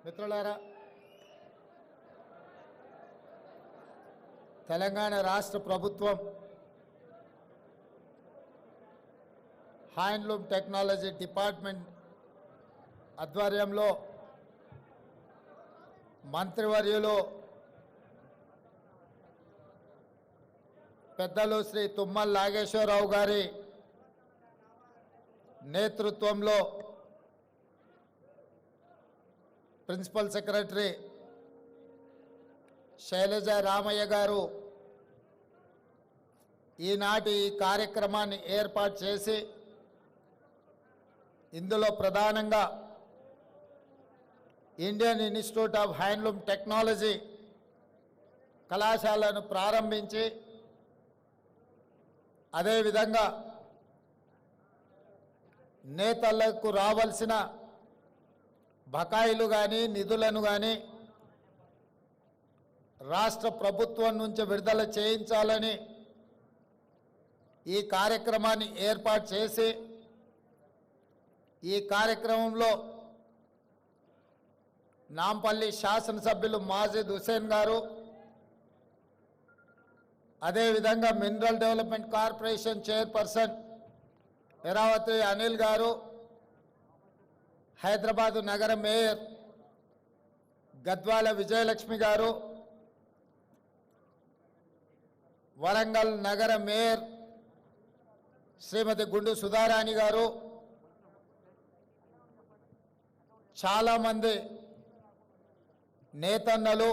మిత్రులారా, తెలంగాణ రాష్ట్ర ప్రభుత్వం హ్యాండ్లూమ్ టెక్నాలజీ డిపార్ట్మెంట్ ఆధ్వర్యంలో మంత్రివర్యులు పెద్దలు శ్రీ తుమ్మల నాగేశ్వరరావు గారి నేతృత్వంలో ప్రిన్సిపల్ సెక్రటరీ శైలజ రామయ్య గారు ఈనాటి ఈ కార్యక్రమాన్ని ఏర్పాటు చేసి ఇందులో ప్రధానంగా Indian institute of handloom technology కళాశాలను ప్రారంభించి అదేవిధంగా నేతలకు రావాల్సిన బకాయిలు కానీ నిధులను కానీ రాష్ట్ర ప్రభుత్వం నుంచి విడుదల చేయించాలని ఈ కార్యక్రమాన్ని ఏర్పాటు చేసి ఈ కార్యక్రమంలో నాంపల్లి శాసనసభ్యులు మాజిద్ హుసేన్ గారు, అదేవిధంగా mineral development corporation chairperson Eravati Anil గారు, హైదరాబాదు నగర మేయర్ గద్వాల విజయలక్ష్మి గారు, వరంగల్ నగర మేయర్ శ్రీమతి గుండు సుధారాణి గారు, చాలామంది నేతన్నలు,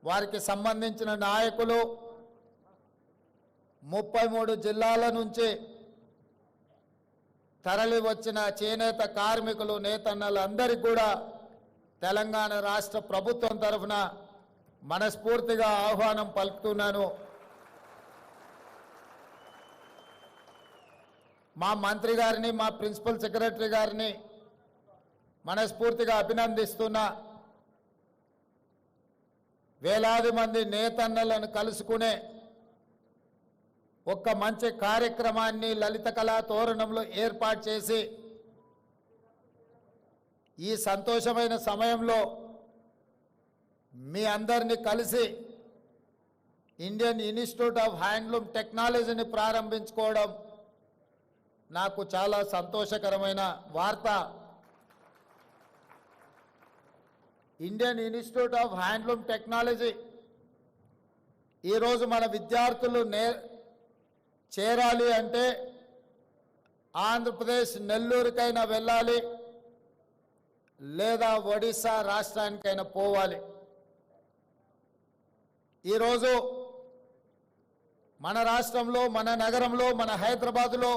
వారికి సంబంధించిన నాయకులు, 33 జిల్లాల నుంచి తరలి వచ్చిన చేనేత కార్మికులు, నేతన్నలు అందరికీ కూడా తెలంగాణ రాష్ట్ర ప్రభుత్వం తరఫున మనస్ఫూర్తిగా ఆహ్వానం పలుకుతున్నాను. మా మంత్రి గారిని, మా ప్రిన్సిపల్ సెక్రటరీ గారిని మనస్ఫూర్తిగా అభినందిస్తున్నా. వేలాది మంది నేతన్నలను కలుసుకునే ఒక్క మంచి కార్యక్రమాన్ని లలిత కళా తోరణంలో ఏర్పాటు చేసి ఈ సంతోషమైన సమయంలో మీ అందరినీ కలిసి ఇండియన్ ఇన్స్టిట్యూట్ ఆఫ్ హ్యాండ్లూమ్ టెక్నాలజీని ప్రారంభించుకోవడం నాకు చాలా సంతోషకరమైన వార్త. Indian institute of handloom technology ఈరోజు మన విద్యార్థులు చేరాలి అంటే ఆంధ్రప్రదేశ్ నెల్లూరుకైనా వెళ్ళాలి, లేదా ఒడిశా రాష్ట్రానికైనా పోవాలి. ఈరోజు మన రాష్ట్రంలో, మన నగరంలో, మన హైదరాబాదులో,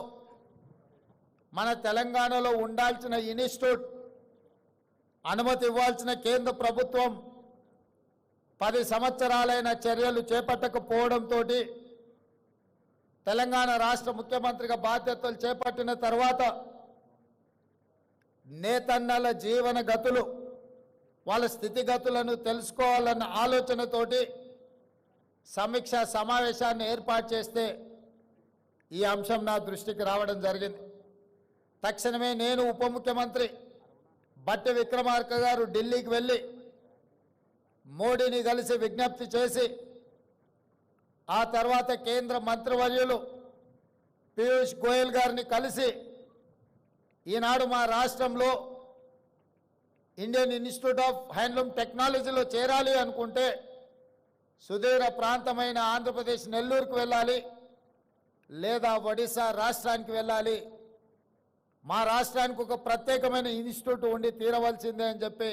మన తెలంగాణలో ఉండాల్సిన ఇన్స్టిట్యూట్ అనుమతి ఇవ్వాల్సిన కేంద్ర ప్రభుత్వం 10 సంవత్సరాలైన చర్యలు చేపట్టకపోవడంతో తెలంగాణ రాష్ట్ర ముఖ్యమంత్రిగా బాధ్యతలు చేపట్టిన తర్వాత నేతన్నల జీవన గతులు, వాళ్ళ స్థితిగతులను తెలుసుకోవాలన్న ఆలోచనతోటి సమీక్ష సమావేశాన్ని ఏర్పాటు చేస్తే ఈ అంశం నా దృష్టికి రావడం జరిగింది. తక్షణమే నేను ఉప ముఖ్యమంత్రి బట్టి విక్రమార్క గారు ఢిల్లీకి వెళ్ళి మోడీని కలిసి విజ్ఞప్తి చేసి, ఆ తర్వాత కేంద్ర మంత్రివర్యులు పీయూష్ గోయల్ గారిని కలిసి ఈనాడు మా రాష్ట్రంలో ఇండియన్ ఇన్స్టిట్యూట్ ఆఫ్ హ్యాండ్లూమ్ టెక్నాలజీలో చేరాలి అనుకుంటే సుదూర ప్రాంతమైన ఆంధ్రప్రదేశ్ నెల్లూరుకు వెళ్ళాలి, లేదా ఒడిశా రాష్ట్రానికి వెళ్ళాలి. మా రాష్ట్రానికి ఒక ప్రత్యేకమైన ఇన్స్టిట్యూట్ ఉండి తీరవలసిందే అని చెప్పి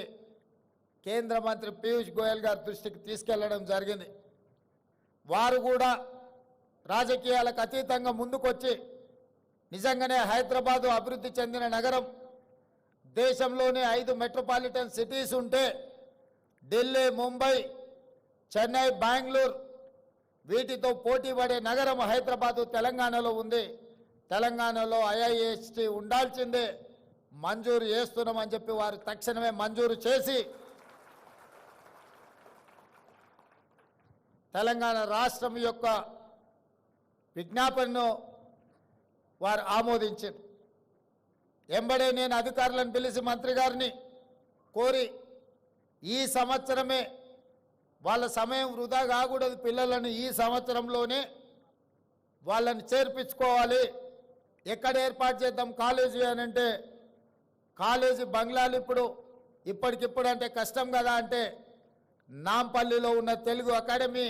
కేంద్ర మంత్రి పీయూష్ గోయల్ గారి దృష్టికి తీసుకెళ్లడం జరిగింది. వారు కూడా రాజకీయాలకు అతీతంగా ముందుకొచ్చి నిజంగానే హైదరాబాదు అభివృద్ధి చెందిన నగరం, దేశంలోనే 5 మెట్రోపాలిటన్ సిటీస్ ఉంటే ఢిల్లీ, ముంబై, చెన్నై, బెంగళూరు వీటితో పోటీ పడే నగరం హైదరాబాదు తెలంగాణలో ఉంది. తెలంగాణలో ఐఐఎస్టీ ఉండాల్సిందే, మంజూరు చేస్తున్నామని చెప్పి వారు తక్షణమే మంజూరు చేసి తెలంగాణ రాష్ట్రం యొక్క విజ్ఞాపనను వారు ఆమోదించారు. ఎంబడే నేను అధికారులను పిలిచి మంత్రి గారిని కోరి ఈ సంవత్సరమే వాళ్ళ సమయం వృధా కాకూడదు, పిల్లలను ఈ సంవత్సరంలోనే వాళ్ళని చేర్పించుకోవాలి. ఎక్కడ ఏర్పాటు చేద్దాం కాలేజీ అని అంటే, కాలేజీ బంగ్లాలు ఇప్పటికిప్పుడు అంటే కష్టం కదా అంటే, నాంపల్లిలో ఉన్న తెలుగు అకాడమీ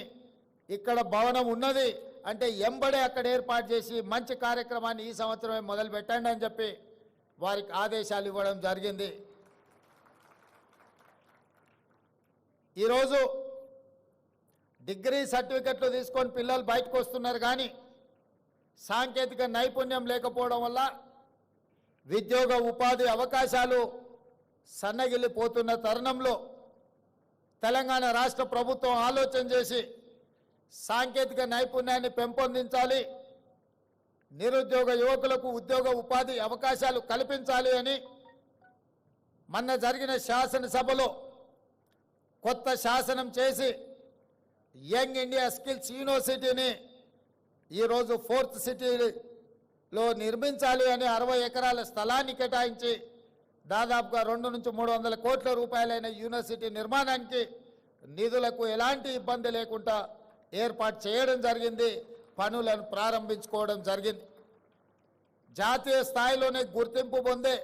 ఇక్కడ భవనం ఉన్నది అంటే ఎంబడే అక్కడ ఏర్పాటు చేసి మంచి కార్యక్రమాన్ని ఈ సంవత్సరమే మొదలు పెట్టండి అని చెప్పి వారికి ఆదేశాలు ఇవ్వడం జరిగింది. ఈరోజు డిగ్రీ సర్టిఫికెట్లు తీసుకొని పిల్లలు బయటకు వస్తున్నారు, కానీ సాంకేతిక నైపుణ్యం లేకపోవడం వల్ల ఉద్యోగ ఉపాధి అవకాశాలు సన్నగిల్లిపోతున్న తరుణంలో తెలంగాణ రాష్ట్ర ప్రభుత్వం ఆలోచన చేసి సాంకేతిక నైపుణ్యాన్ని పెంపొందించాలి, నిరుద్యోగ యువకులకు ఉద్యోగ ఉపాధి అవకాశాలు కల్పించాలి అని మొన్న జరిగిన శాసనసభలో కొత్త శాసనం చేసి యంగ్ ఇండియా స్కిల్స్ యూనివర్సిటీని ఈరోజు 4th సిటీలో నిర్మించాలి అని 60 ఎకరాల స్థలాన్ని కేటాయించి దాదాపుగా 200 నుంచి 300 కోట్ల రూపాయలైన యూనివర్సిటీ నిర్మాణానికి నిధులకు ఎలాంటి ఇబ్బంది లేకుండా ఏర్పాటు చేయడం జరిగింది, పనులను ప్రారంభించుకోవడం జరిగింది. జాతీయ స్థాయిలోనే గుర్తింపు పొందే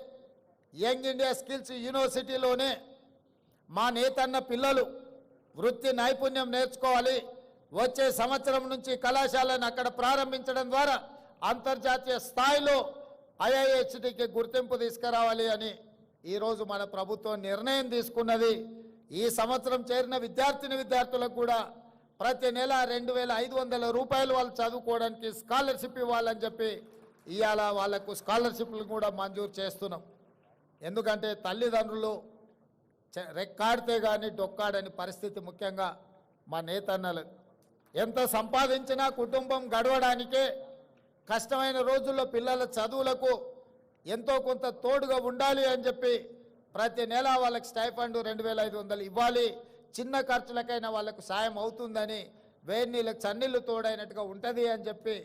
యంగ్ ఇండియా స్కిల్స్ యూనివర్సిటీలోనే మా నేతన్న పిల్లలు వృత్తి నైపుణ్యం నేర్చుకోవాలి. వచ్చే సంవత్సరం నుంచి కళాశాలను అక్కడ ప్రారంభించడం ద్వారా అంతర్జాతీయ స్థాయిలో IIHTకి గుర్తింపు తీసుకురావాలి అని ఈరోజు మన ప్రభుత్వం నిర్ణయం తీసుకున్నది. ఈ సంవత్సరం చేరిన విద్యార్థులకు కూడా ప్రతి నెల 2500 రూపాయలు వాళ్ళు చదువుకోవడానికి స్కాలర్షిప్ ఇవ్వాలని చెప్పి ఇవాళ వాళ్లకు స్కాలర్షిప్లు కూడా మంజూరు చేస్తున్నాం. ఎందుకంటే తల్లిదండ్రులు రెక్కాడితే కానీ డొక్కాడని పరిస్థితి, ముఖ్యంగా మా నేతన్నలు ఎంత సంపాదించినా కుటుంబం గడవడానికే కష్టమైన రోజుల్లో పిల్లల చదువులకు ఎంతో కొంత తోడుగా ఉండాలి అని చెప్పి ప్రతి నెల వాళ్ళకి స్టైఫండ్ 2500 ఇవ్వాలి, చిన్న ఖర్చులకైనా వాళ్ళకు సాయం అవుతుందని, వేడి నీళ్ళకి చన్నీళ్ళు తోడైనట్టుగా ఉంటుంది అని చెప్పి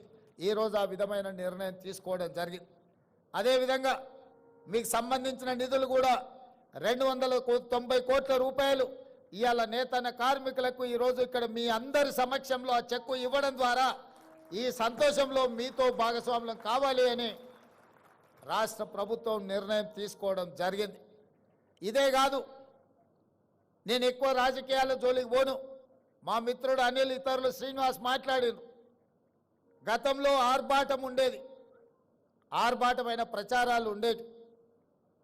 ఈరోజు ఆ విధమైన నిర్ణయం తీసుకోవడం జరిగింది. అదేవిధంగా మీకు సంబంధించిన నిధులు కూడా 290 కోట్ల రూపాయలు ఇవాళ నేతన్న కార్మికులకు ఈరోజు ఇక్కడ మీ అందరి సమక్షంలో ఆ చెక్కు ఇవ్వడం ద్వారా ఈ సంతోషంలో మీతో భాగస్వామ్యం కావాలి అని రాష్ట్ర ప్రభుత్వం నిర్ణయం తీసుకోవడం జరిగింది. ఇదే కాదు, నేను ఎక్కువ రాజకీయాల జోలికి పోను. మా మిత్రుడు అనిల్, ఇతరులు శ్రీనివాస్ మాట్లాడారు. గతంలో ఆర్భాటం ఉండేది, ఆర్భాటమైన ప్రచారాలు ఉండేవి.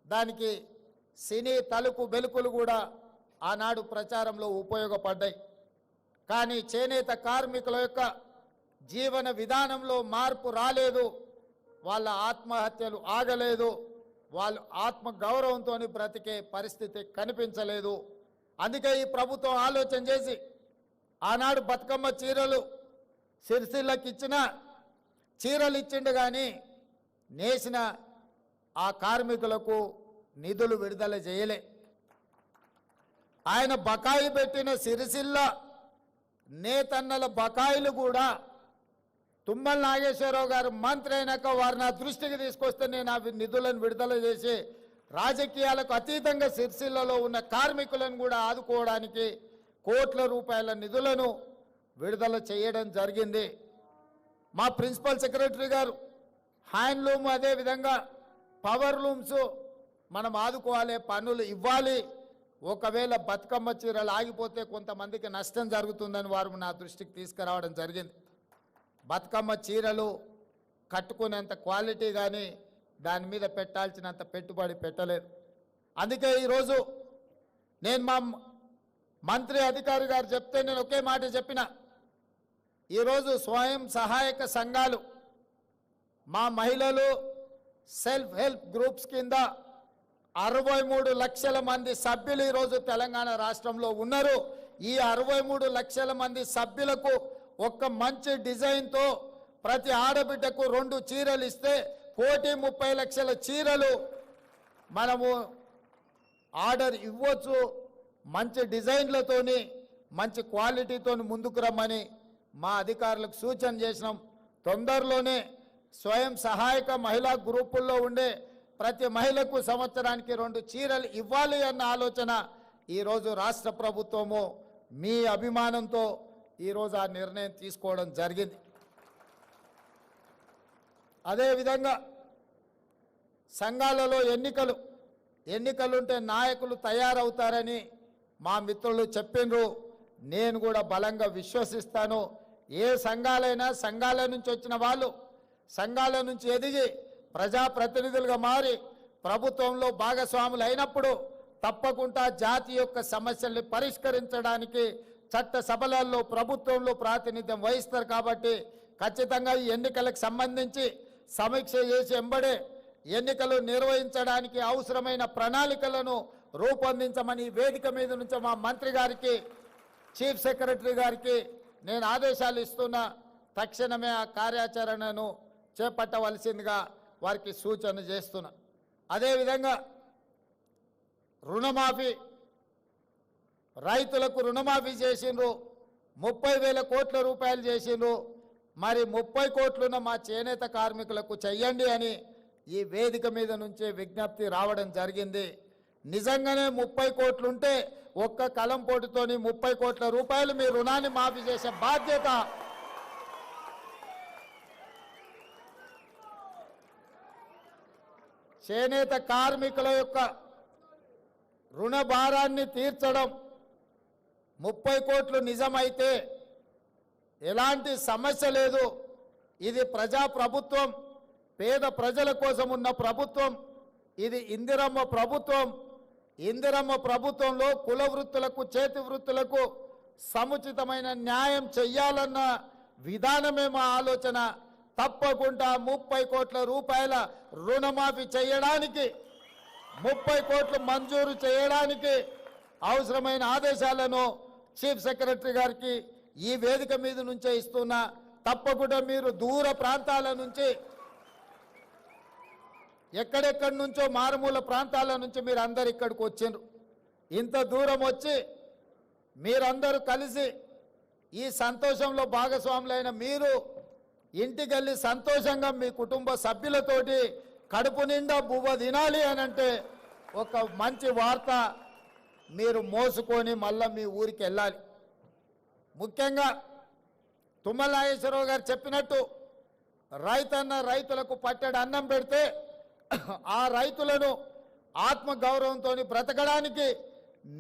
దానికి సినీ తలుపు బెలుకులు కూడా ఆనాడు ప్రచారంలో ఉపయోగపడ్డాయి. కానీ చేనేత కార్మికుల యొక్క జీవన విధానంలో మార్పు రాలేదు, వాళ్ళ ఆత్మహత్యలు ఆగలేదు, వాళ్ళు ఆత్మ గౌరవంతో బ్రతికే పరిస్థితి కనిపించలేదు. అందుకే ఈ ప్రభుత్వం ఆలోచన చేసి ఆనాడు బతుకమ్మ చీరలు సిరిసిల్లకి ఇచ్చిన చీరలు ఇచ్చిండు, కానీ నేసిన ఆ కార్మికులకు నిధులు విడుదల చేయలే. ఆయన బకాయి పెట్టిన సిరిసిల్ల నేతన్నల బకాయిలు కూడా తుమ్మల నాగేశ్వరరావు గారు మంత్రి అయినాక వారు నా దృష్టికి తీసుకొస్తే నేను ఆ నిధులను విడుదల చేసి రాజకీయాలకు అతీతంగా సిరిసిల్లలో ఉన్న కార్మికులను కూడా ఆదుకోవడానికి కోట్ల రూపాయల నిధులను విడుదల చేయడం జరిగింది. మా ప్రిన్సిపల్ సెక్రటరీ గారు హ్యాండ్లూమ్, అదేవిధంగా పవర్ లూమ్స్ మనం ఆదుకోవాలి, పనులు ఇవ్వాలి. ఒకవేళ బతుకమ్మ చీరలు ఆగిపోతే కొంతమందికి నష్టం జరుగుతుందని వారు నా దృష్టికి తీసుకురావడం జరిగింది. బతుకమ్మ చీరలు కట్టుకునేంత క్వాలిటీ కానీ దాని మీద పెట్టాల్సినంత పెట్టుబడి పెట్టలేదు. అందుకే ఈరోజు నేను మా మంత్రి అధికారి గారు చెప్తే నేను ఒకే మాట చెప్పిన, ఈరోజు స్వయం సహాయక సంఘాలు, మా మహిళలు సెల్ఫ్ హెల్ప్ గ్రూప్స్ కింద 63 లక్షల మంది సభ్యులు ఈరోజు తెలంగాణ రాష్ట్రంలో ఉన్నారు. ఈ 63 లక్షల మంది సభ్యులకు ఒక్క మంచి డిజైన్తో ప్రతి ఆడబిడ్డకు 2 చీరలు ఇస్తే 1,30 లక్షల చీరలు మనము ఆర్డర్ ఇవ్వచ్చు. మంచి డిజైన్లతోని మంచి క్వాలిటీతో ముందుకు రమ్మని మా అధికారులకు సూచన చేసినాం. తొందరలోనే స్వయం సహాయక మహిళా గ్రూపుల్లో ఉండే ప్రతి మహిళకు సంవత్సరానికి 2 చీరలు ఇవ్వాలి అన్న ఆలోచన ఈరోజు రాష్ట్ర ప్రభుత్వము మీ అభిమానంతో ఈరోజు ఆ నిర్ణయం తీసుకోవడం జరిగింది. అదేవిధంగా సంఘాలలో ఎన్నికలుంటే నాయకులు తయారవుతారని మా మిత్రులు చెప్పిండ్రు. నేను కూడా బలంగా విశ్వసిస్తాను. ఏ సంఘాలైనా సంఘాల నుంచి వచ్చిన వాళ్ళు సంఘాల నుంచి ఎదిగి ప్రజాప్రతినిధులుగా మారి ప్రభుత్వంలో భాగస్వాములు అయినప్పుడు తప్పకుండా జాతి యొక్క సమస్యల్ని పరిష్కరించడానికి చట్ట సభలలో ప్రభుత్వంలో ప్రాతినిధ్యం వహిస్తారు. కాబట్టి ఖచ్చితంగా ఈ ఎన్నికలకు సంబంధించి సమీక్ష చేసి ఎంబడే ఎన్నికలు నిర్వహించడానికి అవసరమైన ప్రణాళికలను రూపొందించమని వేదిక మీద నుంచి మా మంత్రి గారికి చీఫ్ సెక్రటరీ గారికి నేను ఆదేశాలు ఇస్తున్నా. తక్షణమే ఆ కార్యాచరణను చేపట్టవలసిందిగా వారికి సూచన చేస్తున్నా. అదేవిధంగా రుణమాఫీ, రైతులకు రుణమాఫీ చేసిండ్రు, 30,000 కోట్ల రూపాయలు చేసిండ్రు. మరి 30 కోట్లున్న మా చేనేత కార్మికులకు చెయ్యండి అని ఈ వేదిక మీద నుంచే విజ్ఞప్తి రావడం జరిగింది. నిజంగానే 30 కోట్లుంటే ఒక్క కలంపోటుతోని 30 కోట్ల రూపాయలు మీ రుణాన్ని మాఫీ చేసే బాధ్యత చేనేత కార్మికుల యొక్క రుణ భారాన్ని తీర్చడం 30 కోట్లు నిజమైతే ఎలాంటి సమస్య లేదు. ఇది ప్రజా ప్రభుత్వం, పేద ప్రజల కోసం ఉన్న ప్రభుత్వం. ఇది ఇందిరమ్మ ప్రభుత్వం. ఇందిరమ్మ ప్రభుత్వంలో కుల వృత్తులకు చేతి వృత్తులకు సముచితమైన న్యాయం చెయ్యాలన్న విధానమే మా ఆలోచన. తప్పకుండా 30 కోట్ల రూపాయల రుణమాఫీ చేయడానికి 30 కోట్లు మంజూరు చేయడానికి అవసరమైన ఆదేశాలను చీఫ్ సెక్రటరీ గారికి ఈ వేదిక మీద నుంచే ఇస్తున్నా. తప్పకుండా మీరు దూర ప్రాంతాల నుంచి ఎక్కడెక్కడి నుంచో మారుమూల ప్రాంతాల నుంచి మీరు అందరు ఇక్కడికి వచ్చిండ్రు. ఇంత దూరం వచ్చి మీరందరూ కలిసి ఈ సంతోషంలో భాగస్వాములైన మీరు ఇంటికి వెళ్ళి సంతోషంగా మీ కుటుంబ సభ్యులతోటి కడుపు నిండా బువ్వ తినాలి అనంటే ఒక మంచి వార్త మీరు మోసుకొని మళ్ళీ మీ ఊరికి వెళ్ళాలి. ముఖ్యంగా తుమ్మల నాగేశ్వరరావు గారు చెప్పినట్టు రైతులకు పట్టెడు అన్నం పెడితే ఆ రైతులను ఆత్మగౌరవంతో బ్రతకడానికి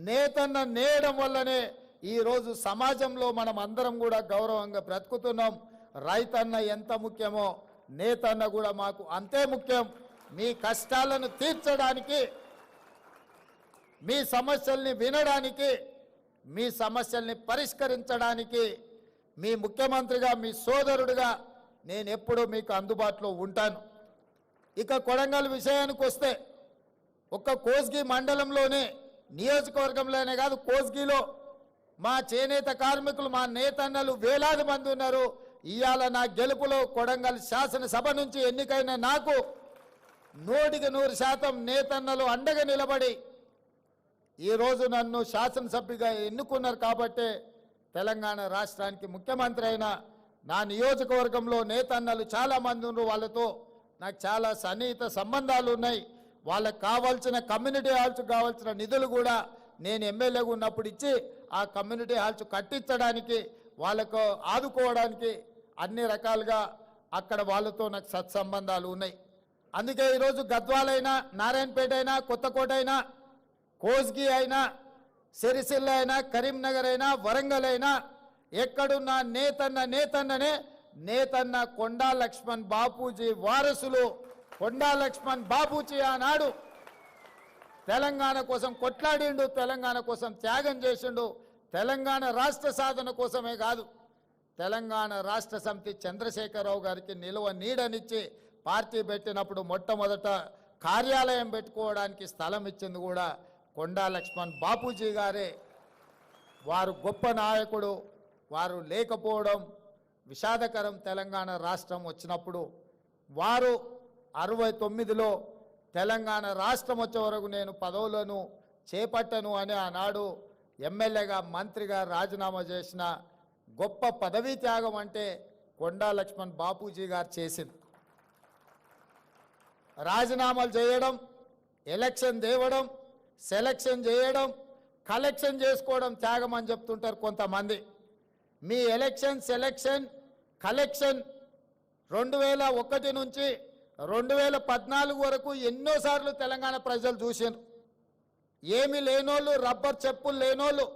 నేతన్న నేయడం వల్లనే ఈరోజు సమాజంలో మనం అందరం కూడా గౌరవంగా బ్రతుకుతున్నాం. రైతన్న ఎంత ముఖ్యమో నేతన్న కూడా మాకు అంతే ముఖ్యం. మీ కష్టాలను తీర్చడానికి, మీ సమస్యల్ని వినడానికి, మీ సమస్యల్ని పరిష్కరించడానికి మీ ముఖ్యమంత్రిగా, మీ సోదరుడిగా నేను ఎప్పుడూ మీకు అందుబాటులో ఉంటాను. ఇక కొడంగల్ విషయానికి వస్తే ఒక్క కోస్గి మండలంలోనే, నియోజకవర్గంలోనే కాదు, కోస్గిలో మా చేనేత కార్మికులు, మా నేతన్నలు వేలాది మంది ఉన్నారు. ఇవాళ నా గెలుపులో కొడంగల్ శాసనసభ నుంచి ఎన్నికైన నాకు 100% నేతన్నలు అండగా నిలబడి ఈరోజు నన్ను శాసనసభ్యుగా ఎన్నుకున్నారు. కాబట్టే తెలంగాణ రాష్ట్రానికి ముఖ్యమంత్రి అయిన నా నియోజకవర్గంలో నేతన్నలు చాలామంది ఉన్నారు. వాళ్ళతో నాకు చాలా సన్నిహిత సంబంధాలు ఉన్నాయి. వాళ్ళకు కావాల్సిన కమ్యూనిటీ హాల్స్ కావాల్సిన నిధులు కూడా నేను ఎమ్మెల్యేగా ఉన్నప్పుడు ఇచ్చి ఆ కమ్యూనిటీ హాల్స్ కట్టించడానికి, వాళ్ళకు ఆదుకోవడానికి అన్ని రకాలుగా అక్కడ వాళ్ళతో నాకు సత్సంబంధాలు ఉన్నాయి. అందుకే ఈరోజు గద్వాలైనా, నారాయణపేట అయినా, కొత్తకోట అయినా, కోస్గి అయినా, సిరిసిల్ల అయినా, కరీంనగర్ అయినా, వరంగల్ అయినా ఎక్కడున్నా నేతన్ననే నేతన్న కొండా లక్ష్మణ్ బాపూజీ వారసులు. కొండా లక్ష్మణ్ బాపూజీ ఆనాడు తెలంగాణ కోసం కొట్లాడిండు, తెలంగాణ కోసం త్యాగం చేసిండు. తెలంగాణ రాష్ట్ర సాధన కోసమే కాదు, తెలంగాణ రాష్ట్ర సమితి చంద్రశేఖరరావు గారికి నిలువ నీడనిచ్చి పార్టీ పెట్టినప్పుడు మొట్టమొదట కార్యాలయం పెట్టుకోవడానికి స్థలం ఇచ్చింది కూడా కొండా లక్ష్మణ్ బాపూజీ గారే. వారు గొప్ప నాయకుడు. వారు లేకపోవడం విషాదకరం. తెలంగాణ రాష్ట్రం వచ్చినప్పుడు వారు 69లో తెలంగాణ రాష్ట్రం వచ్చే వరకు నేను పదవులను చేపట్టను అని ఆనాడు ఎమ్మెల్యేగా, మంత్రిగా రాజీనామా చేసిన గొప్ప పదవీ త్యాగం అంటే కొండా లక్ష్మణ్ బాపూజీ గారు చేసింది. రాజీనామాలు చేయడం, ఎలక్షన్ తేవడం, సెలక్షన్ చేయడం, కలెక్షన్ చేసుకోవడం త్యాగం అని చెప్తుంటారు కొంతమంది. మీ ఎలక్షన్, సెలక్షన్, కలెక్షన్ 2001 నుంచి 2014 వరకు ఎన్నోసార్లు తెలంగాణ ప్రజలు చూశారు. ఏమి లేనోళ్ళు, రబ్బర్ చెప్పులు లేనోళ్ళు,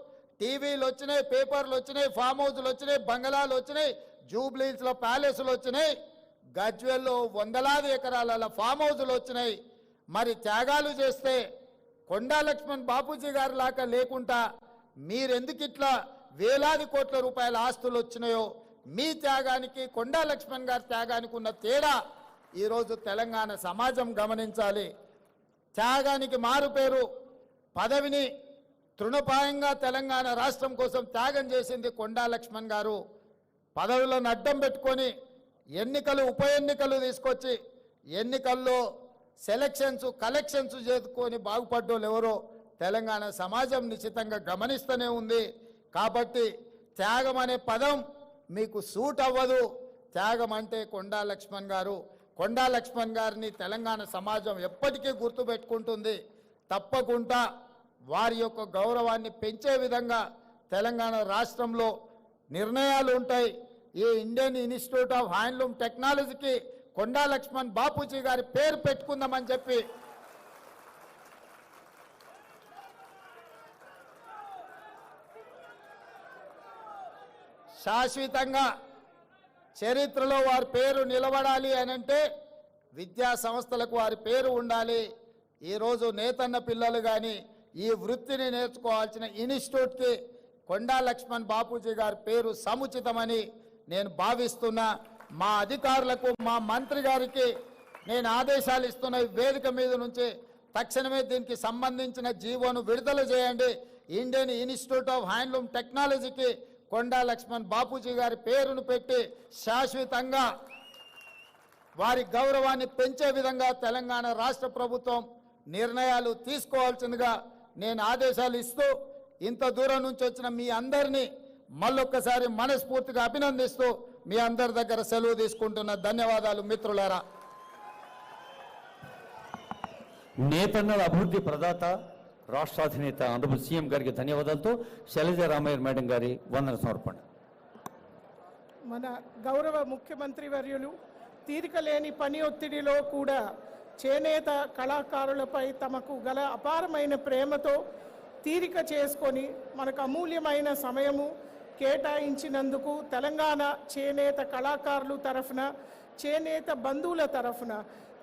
టీవీలు వచ్చినాయి, పేపర్లు వచ్చినాయి, ఫామ్ హౌస్లు వచ్చినాయి, బంగళాలు వచ్చినాయి, జూబ్లీస్లో ప్యాలెస్లు వచ్చినాయి, గజ్వెల్లో వందలాది ఎకరాల ఫామ్ హౌస్లు వచ్చినాయి. మరి త్యాగాలు చేస్తే కొండా లక్ష్మణ్ బాపూజీ గారి లాగా లేకుండా మీరెందుకు ఇట్లా వేలాది కోట్ల రూపాయల ఆస్తులు వచ్చినాయో, మీ త్యాగానికి కొండా లక్ష్మణ్ గారి త్యాగానికి ఉన్న తేడా ఈరోజు తెలంగాణ సమాజం గమనించాలి. త్యాగానికి మారుపేరు పదవిని తృణపాయంగా తెలంగాణ రాష్ట్రం కోసం త్యాగం చేసింది కొండా లక్ష్మణ్ గారు. పదవులను అడ్డం పెట్టుకొని ఎన్నికలు, ఉప ఎన్నికలు తీసుకొచ్చి ఎన్నికల్లో సెలక్షన్స్, కలెక్షన్స్ చేసుకొని బాగుపడ్డోళ్ళు ఎవరో తెలంగాణ సమాజం నిశ్చితంగా గమనిస్తూనే ఉంది. కాబట్టి త్యాగం అనే పదం మీకు సూట్ అవ్వదు. త్యాగం అంటే కొండా లక్ష్మణ్ గారు. కొండా లక్ష్మణ్ గారిని తెలంగాణ సమాజం ఎప్పటికీ గుర్తుపెట్టుకుంటుంది. తప్పకుండా వారి యొక్క గౌరవాన్ని పెంచే విధంగా తెలంగాణ రాష్ట్రంలో నిర్ణయాలు ఉంటాయి. ఈ ఇండియన్ ఇన్స్టిట్యూట్ ఆఫ్ హ్యాండ్లూమ్ టెక్నాలజీకి కొండా లక్ష్మణ్ బాపూజీ గారి పేరు పెట్టుకుందామని చెప్పి శాశ్వతంగా చరిత్రలో వారి పేరు నిలబడాలి అనంటే విద్యా సంస్థలకు వారి పేరు ఉండాలి. ఈరోజు నేతన్న పిల్లలు కానీ ఈ వృత్తిని నేర్చుకోవాల్సిన ఇన్స్టిట్యూట్కి కొండా లక్ష్మణ్ బాపూజీ గారి పేరు సముచితమని నేను భావిస్తున్నా. మా అధికారులకు, మా మంత్రి గారికి నేను ఆదేశాలు ఇస్తున్న ఈ వేదిక మీద నుంచి తక్షణమే దీనికి సంబంధించిన జీవోను విడుదల చేయండి. ఇండియన్ ఇన్స్టిట్యూట్ ఆఫ్ హ్యాండ్లూమ్ టెక్నాలజీకి కొండా లక్ష్మణ్ బాపూజీ గారి పేరును పెట్టి శాశ్వతంగా వారి గౌరవాన్ని పెంచే విధంగా తెలంగాణ రాష్ట్ర ప్రభుత్వం నిర్ణయాలు తీసుకోవాల్సిందిగా నేను ఆదేశాలు ఇస్తూ, ఇంత దూరం నుంచి వచ్చిన మీ అందరినీ మళ్ళొక్కసారి మనస్ఫూర్తిగా అభినందిస్తూ మీ అందరి దగ్గర సెలవు తీసుకుంటున్న. ధన్యవాదాలు మిత్రులారా. నేతన్నల అభివృద్ధి ప్రదాత రాష్ట్ర అధినేత ఆంధ్రప్రదేశ్ సీఎం గారికి ధన్యవాదాలతో శైలజ రామయ్య మేడం గారి వందన సమర్పణ. మన గౌరవ ముఖ్యమంత్రి వర్యులు తీరిక లేని పని ఒత్తిడిలో కూడా చేనేత కళాకారులపై తమకు గల అపారమైన ప్రేమతో తీరిక చేసుకొని మనకు అమూల్యమైన సమయము కేటాయించినందుకు తెలంగాణ చేనేత కళాకారుల తరఫున, చేనేత బంధువుల తరఫున,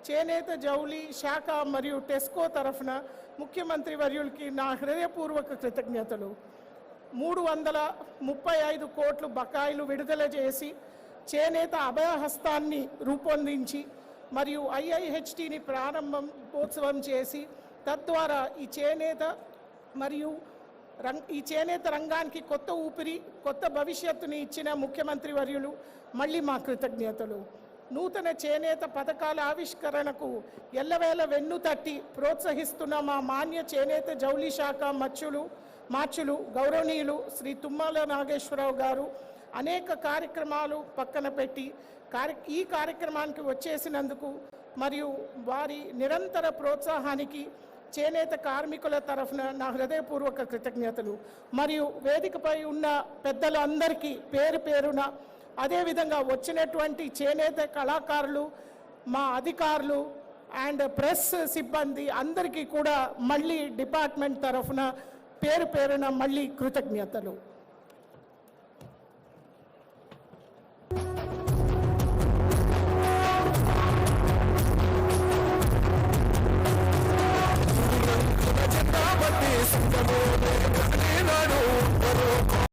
చేనేత జౌళి శాఖ మరియు టెస్కో తరఫున ముఖ్యమంత్రి వర్యులకి నా హృదయపూర్వక కృతజ్ఞతలు. 335 కోట్లు బకాయిలు విడుదల చేసి చేనేత అభయహస్తాన్ని రూపొందించి మరియు IIHTని ప్రారంభోత్సవం చేసి తద్వారా ఈ చేనేత మరియు ఈ చేనేత రంగానికి కొత్త ఊపిరి, కొత్త భవిష్యత్తుని ఇచ్చిన ముఖ్యమంత్రి వర్యులు మళ్ళీ మా కృతజ్ఞతలు. నూతన చేనేత పథకాల ఆవిష్కరణకు ఎల్లవేళ వెన్ను తట్టి ప్రోత్సహిస్తున్న మా మాన్య చేనేత జౌళి శాఖ మార్చులు గౌరవనీయులు శ్రీ తుమ్మల నాగేశ్వరరావు గారు అనేక కార్యక్రమాలు పక్కన పెట్టి ఈ కార్యక్రమానికి వచ్చేసినందుకు మరియు వారి నిరంతర ప్రోత్సాహానికి చేనేత కార్మికుల తరఫున నా హృదయపూర్వక కృతజ్ఞతలు. మరియు వేదికపై ఉన్న పెద్దలందరికీ పేరు పేరున, అదేవిధంగా వచ్చినటువంటి చేనేత కళాకారులు, మా అధికారులు అండ్ ప్రెస్ సిబ్బంది అందరికీ కూడా మళ్ళీ డిపార్ట్మెంట్ తరఫున పేరు పేరున మళ్ళీ కృతజ్ఞతలు.